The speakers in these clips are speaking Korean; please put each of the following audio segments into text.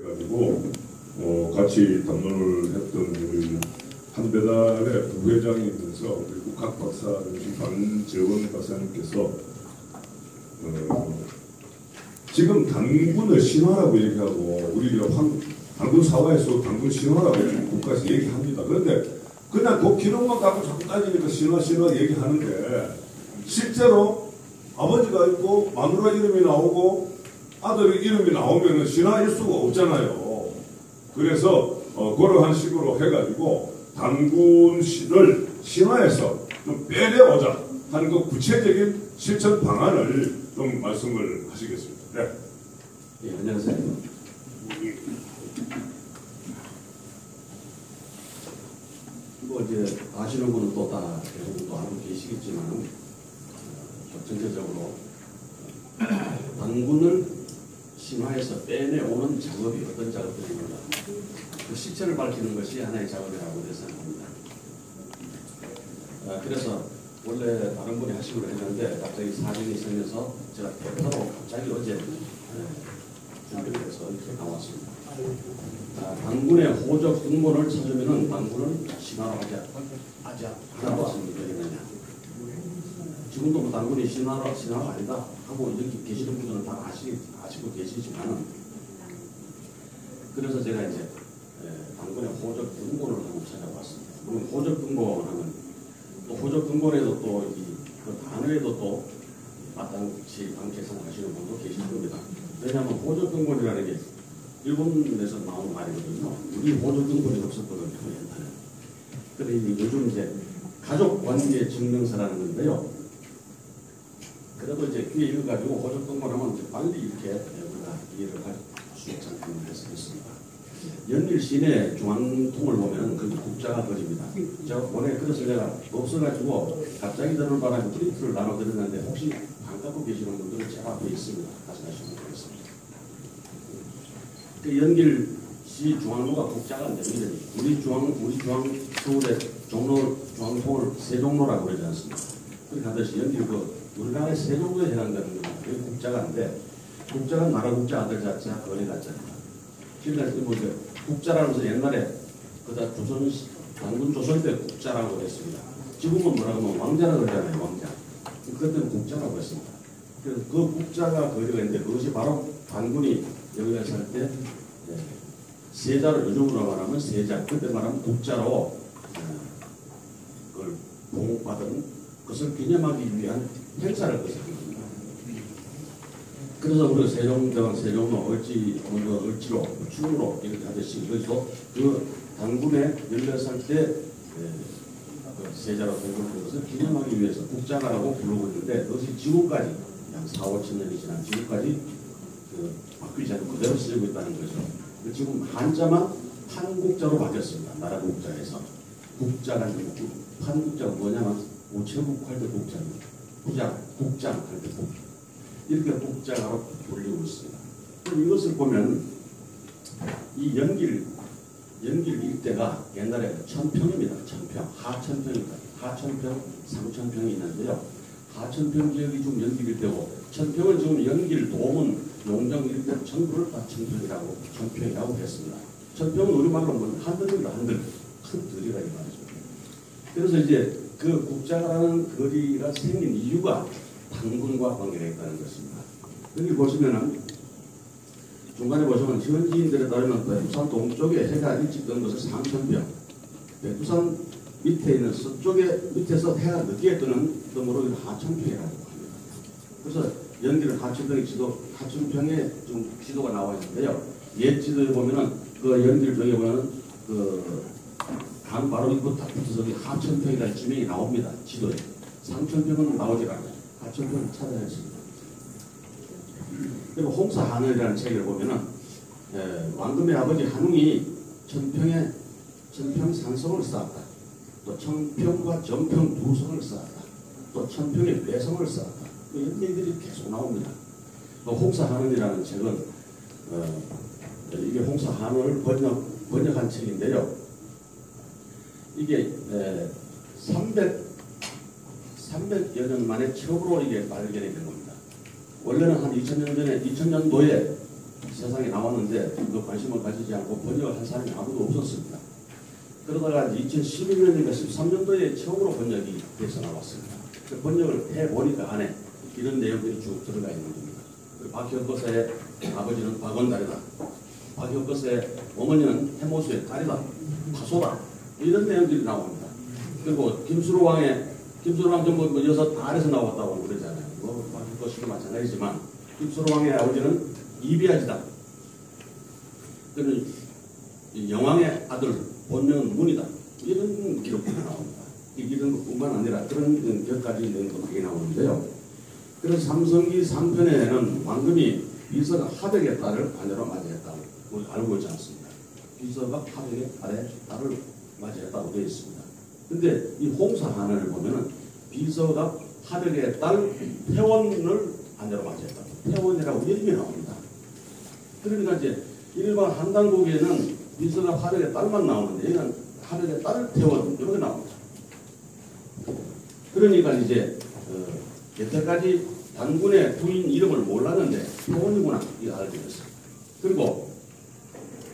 그래가지고 같이 담론을 했던 우리 한배달의 부회장이면서 우리 국학박사이신 반재원 박사님께서 지금 당군을 신화라고 얘기하고 우리 당군 사화에서 당군 신화라고 국가에서 얘기합니다. 그런데 그냥 그 기록만 갖고 자꾸 따지니까 신화 얘기하는데 실제로 아버지가 있고 마누라 이름이 나오고 아들 이름이 나오면 신화일 수가 없잖아요. 그래서 그러한 식으로 해가지고 당군을 신화에서 좀 빼내보자 하는 그 구체적인 실천 방안을 좀 말씀을 하시겠습니다. 네. 예, 안녕하세요. 뭐 이제 아시는 분은 또 다 대부분 또 알고 계시겠지만 전체적으로 당군을 신화에서 빼내오는 작업이 어떤 작업들입니다. 그 실체를 밝히는 것이 하나의 작업이라고 생각합니다. 그래서 원래 다른 분이 하시기로 했는데 갑자기 사정이 생겨서 제가 대표로 갑자기 어제 준비를 해서 이렇게 나왔습니다. 당군의 호적 등본을 찾으면은 당군을 신화로 하지 않아도 안 되겠느냐. 지금도 뭐 당군이 신화가 아니다 하고 여기 계시는 분들은 다 아시고 계시지만은 그래서 제가 이제 당군의 호적 등본을 한번 찾아봤습니다. 물론 호적 등본은 또 호적 등본에도 또 그 단어에도 또 마땅치 않게 생각하시는 분도 계실 겁니다. 왜냐하면 호적 등본이라는 게 일본에서 나온 말이거든요. 우리 호적 등본이 없었거든요. 옛날에. 그런데 요즘 이제 가족 관계 증명서라는 건데요. 그래도 이제 귀에 읽어가지고 호적 등본하면 이제 빨리 이렇게 우리가 이해를 할 수 있지 않겠나 해서 했습니다. 연일 시내 중앙통을 보면 거기 국자가 그립니다. 제가 원래 그래서 제가 없어가지고 갑자기 들은 바람에 프린트를 나눠드렸는데 혹시 안 갖고 계시는 분들은 제 앞에 있습니다. 가져가시면 되겠습니다. 그 연길시 중앙로가 국자가 안 됩니다. 우리 중앙 서울의 종로 중앙통을 세종로라고 그러지 않습니다. 그렇게 하듯이 연길 우리나라의 세종로에 해당되는 겁니다. 그게 국자가 안 돼. 국자가 나라 국자 아들 자자 거리 자자입니다. 지금까지 뭐 국자라고 해서 옛날에 그다 당군 조선 때 국자라고 했습니다. 지금은 뭐라고 하면 왕자라고 그러잖아요. 왕자. 그때는 국자라고 했습니다. 그래서 그 국자가 거리가 있는데 그것이 바로 당군이 여기에 살 때 세자를 요즘으로 말하면 세자, 그때 말하면 국자로 그걸 봉급받은 것을 기념하기 위한 행사를 그것을 한 겁니다. 그래서 우리가 세종대왕, 세종로, 을지로, 충무로 이렇게 하듯이 그래서 그 당군의 16살 때 세자로 등극한 것을 기념하기 위해서 국자가라고 부르고 있는데 그것이 지금까지 약 4, 5천 년이 지난 지금까지 바뀌지 않고 그대로 쓰이고 있다는 거죠. 지금 한자만 판국자로 바뀌었습니다. 나라 국자에서. 국자가 아니고 판국자가 뭐냐면 우체국할 때 국자입니다. 국장 할 때 국자. 이렇게 국자로 불리고 있습니다. 그럼 이것을 보면 이 연길 일대가 옛날에 천평입니다. 천평, 하천평입니다. 하천평, 상천평이 있는데요. 하천평 지역이 좀 연길 일대고 천평은 지금 연길, 도문, 용정 일대 전부를 다 천평이라고 했습니다. 천평은 우리말로 뭐 한들입니다. 한들. 큰 들이라 이 말이죠. 그래서 이제 그 국자라는 거리가 생긴 이유가 당군과 관계가 있다는 것입니다. 여기 보시면은 중간에 보시면 현지인들에 따르면 백두산 동쪽에 해가 일찍 뜬 것은 상천평, 백두산 밑에 있는 서쪽에 밑에서 해가 늦게 뜨는 등으로 하천평이라고 합니다. 그래서 연길은 하천평의 하천평에 좀 지도가 나와 있는데요. 옛 지도에 보면은 그 연길 쪽에 보면은 강 바로 입구 딱 붙어서 하천평이라는 지명이 나옵니다. 지도에. 상천평은 나오지 않아요. 하천평을 찾아야 했습니다. 그리고 홍사하늘이라는 책을 보면은 왕금의 아버지 한웅이 천평 산성을 쌓았다. 또 청평과 정평 두 성을 쌓았다. 또 천평의 외성을 쌓았다. 이런 얘기들이 계속 나옵니다. 홍사하늘이라는 책은 이게 홍사하늘을 번역한 책인데요. 이게 300여 년 만에 처음으로 이게 발견이 된 겁니다. 원래는 한 2000년 전에 2000년도에 세상에 나왔는데 그 관심을 가지지 않고 번역을 한 사람이 아무도 없었습니다. 그러다가 2011년인가 13년도에 처음으로 번역이 돼서 나왔습니다. 그 번역을 해보니까 안에 이런 내용들이 쭉 들어가 있는 겁니다. 박혁거사의 아버지는 박원달이다. 박혁거사의 어머니는 해모수의 딸이다. 파소다. 이런 내용들이 나옵니다. 그리고 김수로왕 전부 여섯 달에서 나왔다고 그러잖아요. 박혁거사도 마찬가지지만 김수로왕의 아버지는 이비아지다. 그는 영왕의 아들 본명은 문이다. 이런 기록들이 나옵니다. 이런 것뿐만 아니라 그런 것까지 있는 것들이 나오는데요. 그래서 삼성기 3편에는 왕금이 비서가 하백의 딸을 아내로 맞이했다고 우리 알고 있지 않습니다. 비서가 하백의 딸을 맞이했다고 되어 있습니다. 근데 이 홍사한을 보면은 비서가 하백의 딸 태원을 아내로 맞이했다. 태원이라고 이름이 나옵니다. 그러니까 이제 일반 한단국에는 비서가 하백의 딸만 나오는데 얘는 하백의 딸 태원 이렇게 나옵니다. 그러니까 이제 여태까지 단군의 부인 이름을 몰랐는데 태원이구나 이거 알게 됐어요. 그리고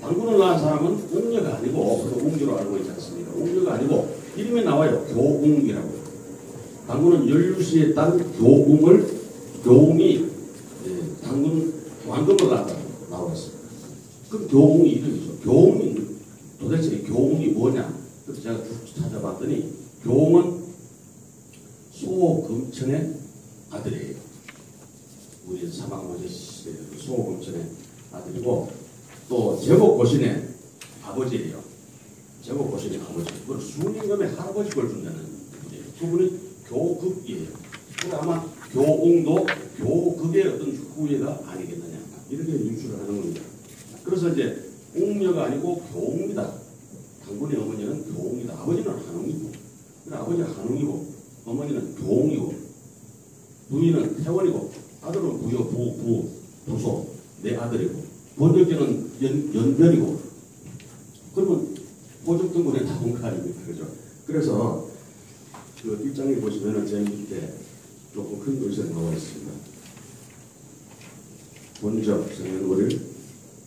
단군을 낳은 사람은 웅녀가 아니고 웅녀로 알고 있지 않습니까? 웅녀가 아니고 이름이 나와요. 교웅이라고. 단군은 연류씨의 딸 교웅이 단군 왕금을 낳았다고 나와 있습니다. 그 교웅이 이름이죠. 교웅이 도대체 교웅이 뭐냐? 그래서 제가 쭉 찾아봤더니 교웅은 소금천의 아들이에요. 우리 사망모제 시대 소금천의 아들이고 또 제복고신의 아버지예요. 제복고신의 아버지. 그걸 수민검의 할아버지 걸 준다는 분이에요. 그분이 교극이에요. 아마 교웅도 교극의 어떤 후예가 아니겠느냐 이렇게 유추를 하는 겁니다. 그래서 이제 웅녀가 아니고 교웅이다. 당군의 어머니는 교웅이다. 아버지는 한웅이고, 아버지는 한웅이고, 어머니는 교웅이고, 부인은 태원이고, 아들은 부소, 내 아들이고, 번역기는 연변이고, 그러면 호적등본에 나온 거 아닙니까? 그죠? 그래서 그 입장에 보시면은 제 밑에 조금 큰 글씨가 나와 있습니다. 본적, 생년월일,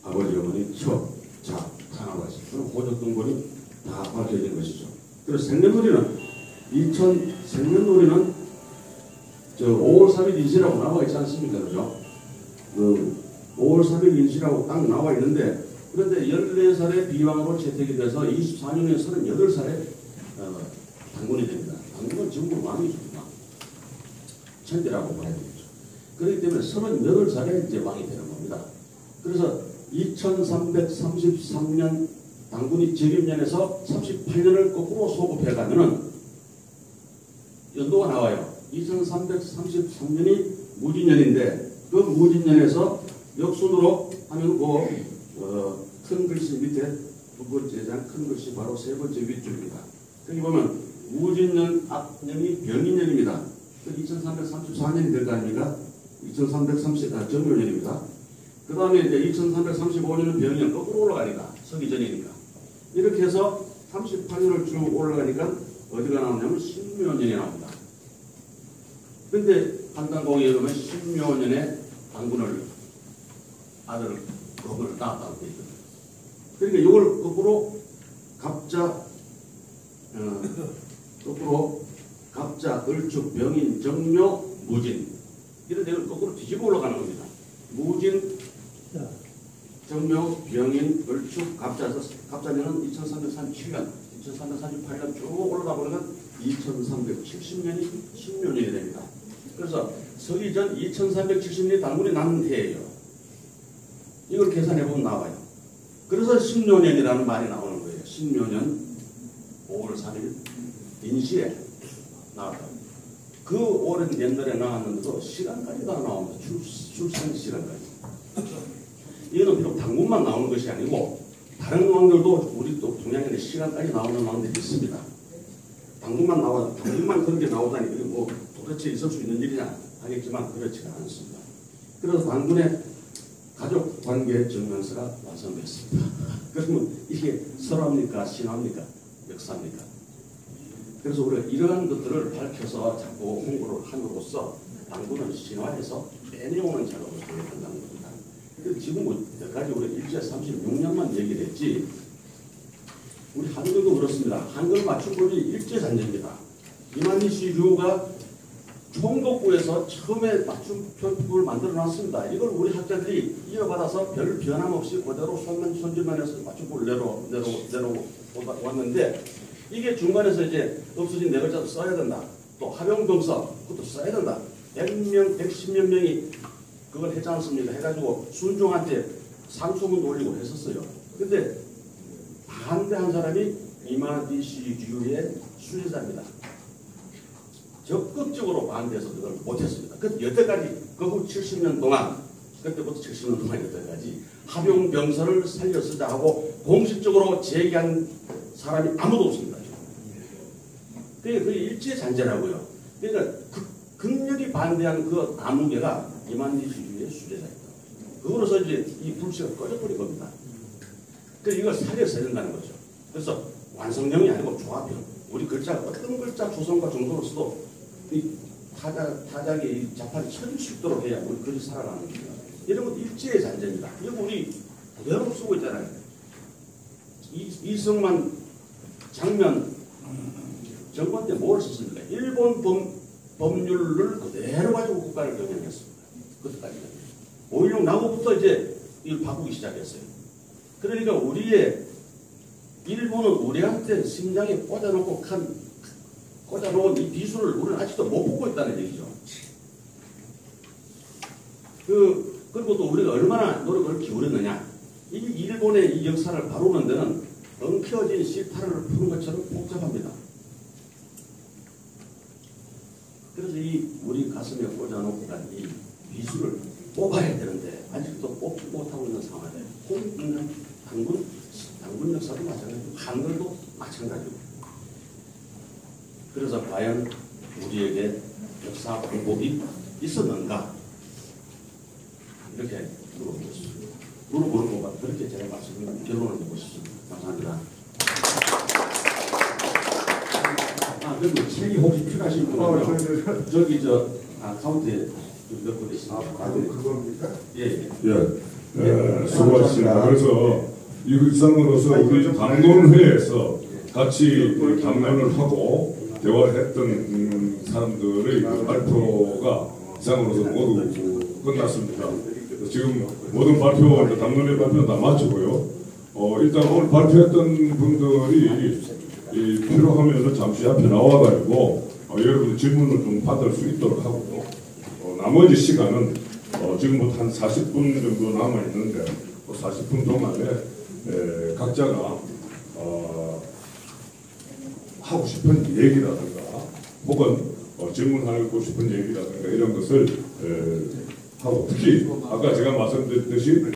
아버지, 어머니, 척, 자, 다 나와 있습니다. 그럼 호적등본이 다 밝혀진 것이죠. 그래서 생년월일은 5월 3일 인시라고 나와 있지 않습니까? 그죠? 5월 3일 인시라고 딱 나와 있는데, 그런데 14살에 비왕으로 채택이 돼서 24년에 38살에 당군이 됩니다. 당군은 전부 왕이죠. 천대라고 봐야 되겠죠. 그렇기 때문에 38살에 이제 왕이 되는 겁니다. 그래서 2333년 당군이 적임년에서 38년을 거꾸로 소급해 가면은 연도가 나와요. 2333년이 무진년인데 그 무진년에서 역순으로 하면 큰 글씨 밑에 두 번째 장 큰 글씨 바로 세 번째 윗줄입니다. 여기 보면 무진년 앞년이 병인년입니다. 2334년이 될 거 아닙니까? 2330 정묘년입니다. 그 다음에 이제 2335년은 병년 거꾸로 올라가니까 서기 전이니까 이렇게 해서 38년을 쭉 올라가니까 어디가 나오냐면 신묘년이 나옵니다. 근데 한단공에 보면 신묘년에 당군을 아들을 낳았다고 되어 있거든요. 그러니까 이걸 거꾸로 갑자, 을축, 병인, 정묘, 무진 이런 내용을 거꾸로 뒤집어 올라가는 겁니다. 무진, 정묘, 병인, 을축, 갑자년은 2337년, 2338년 쭉 올라가 보면 2370년이 신묘년이 됩니다. 그래서 서기전 2370년이 당군이 낳은 해예요. 이걸 계산해보면 나와요. 그래서 신묘년이라는 말이 나오는 거예요. 신묘년 5월 3일 인시에 나왔다. 그 오랜 옛날에 나왔는데도 시간까지 다 나옵니다. 출생 시간까지. 이거는 비록 당군만 나오는 것이 아니고 다른 왕들도 우리 또 동양인의 시간까지 나오는 왕들이 있습니다. 당군만 그렇게 나오다니 그게 뭐 도대체 있을 수 있는 일이냐 하겠지만 그렇지가 않습니다. 그래서 당군의 가족 관계 증명서가 완성됐습니다. 그러면 이게 설화입니까? 신화입니까? 역사입니까? 그래서 우리가 이러한 것들을 밝혀서 자꾸 홍보를 함으로써 당군은 신화에서 빼내오는 작업을 한다는 겁니다. 지금 뭐 여기까지 우리 일제 36년만 얘기를 했지. 우리 한글도 그렇습니다. 한글 맞춤법이 일제 잔재입니다. 이만희 씨류가 총독부에서 처음에 맞춤법을 만들어 놨습니다. 이걸 우리 학자들이 이어받아서 별 변함 없이 그대로 손질만 해서 맞춤법을 내려왔는데, 이게 중간에서 이제 없어진 네 글자도 써야 된다. 또 합용동사 그것도 써야 된다. 100명, 110몇 명이 그걸 했지 않습니까? 해가지고 순종한테 상소문도 올리고 했었어요. 근데 반대한 사람이 이만희 씨류의 수제자입니다. 적극적으로 반대해서 그걸 못했습니다. 그 여태까지 그 후 70년 동안, 그때부터 70년 동안 여태까지 합용병사를 살려 쓰자 하고 공식적으로 제기한 사람이 아무도 없습니다. 그게 일제 잔재라고요. 그러니까 극렬히 반대한 그 아무개가 이만희 씨류의 수제자입니다. 그거로서 이제 이 불씨가 꺼져버린 겁니다. 그래서 이걸 살려서야 된다는 거죠. 그래서 완성형이 아니고 조합형. 우리 글자가 어떤 글자 조성과 정도로 써도 이 타작의 이 자판이 쳐질 수 있도록 해야 우리 글이 살아가는 겁니다. 이런 건 일제의 잔재입니다. 이거 우리 그대로 쓰고 있잖아요. 이승만 장면 정권 때 뭘 썼습니까? 일본 법률을 그대로 가지고 국가를 경영했습니다. 그때까지. 5.16 나고부터 이제 이걸 바꾸기 시작했어요. 그러니까 일본은 우리한테 심장에 꽂아놓은 이 비수를 우리는 아직도 못 보고 있다는 얘기죠. 그리고 또 우리가 얼마나 노력을 기울였느냐. 이 일본의 이 역사를 바로는 데는 엉켜진 실타를 푸는 것처럼 복잡합니다. 그래서 이 우리 가슴에 꽂아놓고 간 이 비수를 뽑아야 되는데 아직도 뽑지 못하고 있는 상황이에요. 홍익 단군 역사도 마찬가지고 한글도 마찬가지고. 그래서 과연 우리에게 역사 방법이 있었는가? 이렇게 물어보는 것과 그렇게 제가 말씀을 결론을 내고 싶습니다. 감사합니다. 그리고 책이 혹시 필요하신 분은요, 저기 카운트에 몇 분 있습니다. 그겁니까? 예. 수고하셨습니다. 그래서 이 일상으로서 우리 당론회에서 같이 당론을 하고 대화를 했던 사람들의 그 발표가 이상으로서 모두 끝났습니다. 지금 모든 발표, 당론회 발표는 다 마치고요. 일단 오늘 발표했던 분들이 필요하면 잠시 앞에 나와가지고 여러분 질문을 좀 받을 수 있도록 하고, 나머지 시간은 지금부터 한 40분 정도 남아있는데 40분 동안에 각자가 하고 싶은 얘기라든가 혹은 질문하고 싶은 얘기라든가 이런 것을 하고, 특히 아까 제가 말씀드렸듯이